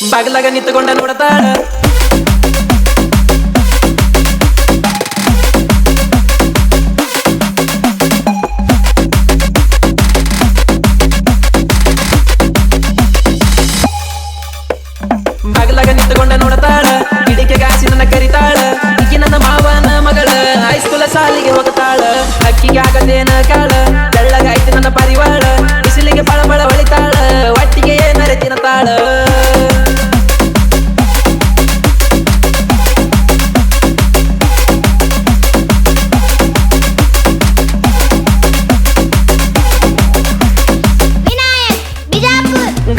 ಬಾಗಿಲಾಗ ನಿಂತುಕೊಂಡ ನೋಡತಾಳ ಬಾಗಿಲಾಗ ನಿಂತುಕೊಂಡ ನೋಡತಾಳ ಗಿಡಿಕೆ ಗಾಸಿ ನನ್ನ ಕರಿತಾಳ ಈಕಿ ನನ್ನ ಮಾವನ ಮಗಳ ಹೈಸ್ಕೂಲ ಸಾಲಿಗೆ ಹೋಗತಾಳ ಅಕ್ಕಿಗೆ ಆಗದೇನ ಕಾಳ ತೆಳ್ಳಗಾಯ್ತು ನನ್ನ ಪರಿವಾಳ ಬಿಸಿಲಿಗೆ ಬಳಬಳ ಹೊಳಿತಾಳ ಒಟ್ಟಿಗೆ ಏನರೆ ತಿನ್ನತಾಳ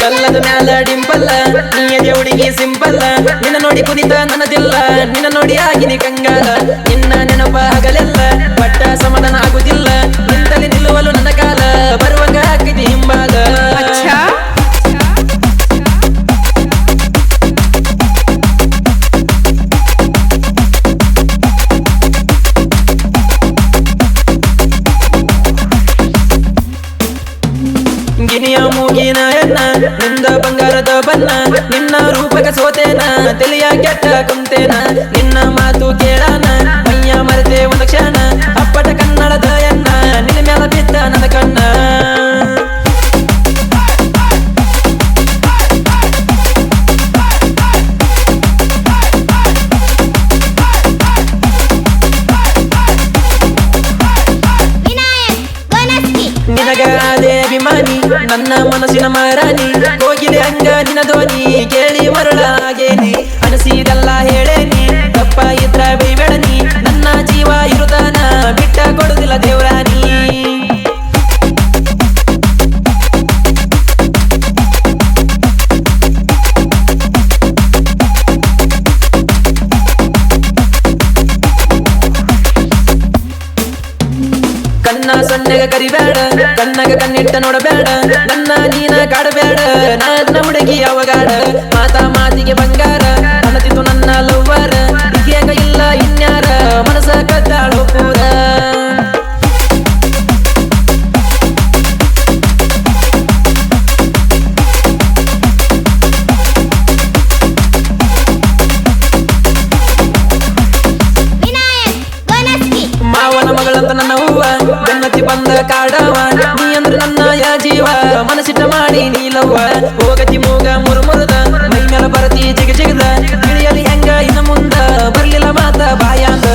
ಗಲ್ಲದ ಮ್ಯಾಲ ಡಿಂಪಲ್ಲ ನೀಯದೆ ಹುಡುಗಿ ಸಿಂಪಲ್ಲ ನಿನ್ನ ನೋಡಿ ಕುದಿತ ನನ್ನದಿಲ್ಲ ನಿನ್ನ ನೋಡಿ ಆಗಿನಿ ಕಂಗಾಲ ನಿನ್ನ ನೆನಪ ಹಗಲೆಲ್ಲ ಪಟ್ಟ ಸಮಾಧಾನ ಆಗುದಿಲ್ಲ ನಿಂತಲ್ಲಿ ನಿಲ್ಲುವಲು ನನ್ನ ಕಾಲ ಬರುವಂಗ ಹಾಕಿದಿ ಹಿಂಬಾಲ ಗಿನಿಯ ಮೂಗಿನ ಎನ್ನ ನಿಂದ ಬಂಗಾರದ ಬನ್ನ ನಿನ್ನ ರೂಪಕ ಸೋತೇನ ತಿಳಿಯ ಕೆಟ್ಟ ಕುಂತೇನ ನಿನ್ನ ಮಾತು ಕೇಳಾನ ಮೈಯ ಮರೆತೆ ಒಂದು ಕ್ಷಣ ಅಪ್ಪಟ ಕನ್ನಡದ ಎನ್ನ ನಿನ್ನ ಮ್ಯಾಲ ಬಿದ್ದ ನನ್ನ ಕಣ್ಣ ನಿನಗ ಅದೇ ಅಭಿಮಾನಿ ನನ್ನ ಮನಸ್ಸಿನ ಮಾರಾಣಿ ಹೋಗಿಲೆ ಹಂಗ ನಿನ್ನ ಧ್ವನಿ ಕೇಳಿ ಮರಳಾಗೇನಿ ಅನಸಿದೆಲ್ಲ ಹೇಳೇನಿ ತಪ್ಪ ಇದ್ರ ಬೈಬೇಡನಿ ನನ್ನ ಜೀವ ಇರುತ್ತಾನ ಬಿಟ್ಟ ಕೊಡುದಿಲ್ಲ ದೇವ್ರಾನಿ ಕಣ್ಣ ಸಣ್ಣಗ ಕರಿಬೇಡ ಕಣ್ಣಗ ಕಣ್ಣಿಟ್ಟ ನೋಡಬೇಡ ನನ್ನ ನೀನ ಕಾಡಬೇಡ ನನ್ನ ಹುಡುಗಿ ಅವಗಾಡ ಮಾತಿಗೆ ಬಂಗಾರ ಅನ್ನತಿತ್ತು ನನ್ನ ಲವ್ವರ ಈಗೇಗ ಇಲ್ಲ ಇನ್ಯಾರ ಮನಸ ಕದ್ದಾಳೋ ಪೂರ ಮಾವನ ಮಗಳಂತ ನನ್ನ ಹೂವ ಗನ್ನತಿ ಬಂದ ಕಾಡವ ನೀ ಅಂದ್ರೆ ನನ್ನ ಯಾ ಜೀವ ಮನಸ್ಸಿಟ್ಟ ಮಾಡಿ ನೀಲವ್ವ ಹೋಗತಿ ಮೂಗ ಮುರುಮುರದ ಮೈ ಮೇಲೆ ಬರತಿ ಜಿಗ ಜಿಗದ ತಿಳಿಯಲಿ ಹೆಂಗ ಇನ್ನು ಮುಂದ ಬರ್ಲಿಲ್ಲ ಮಾತ ಬಾಯಾಂದ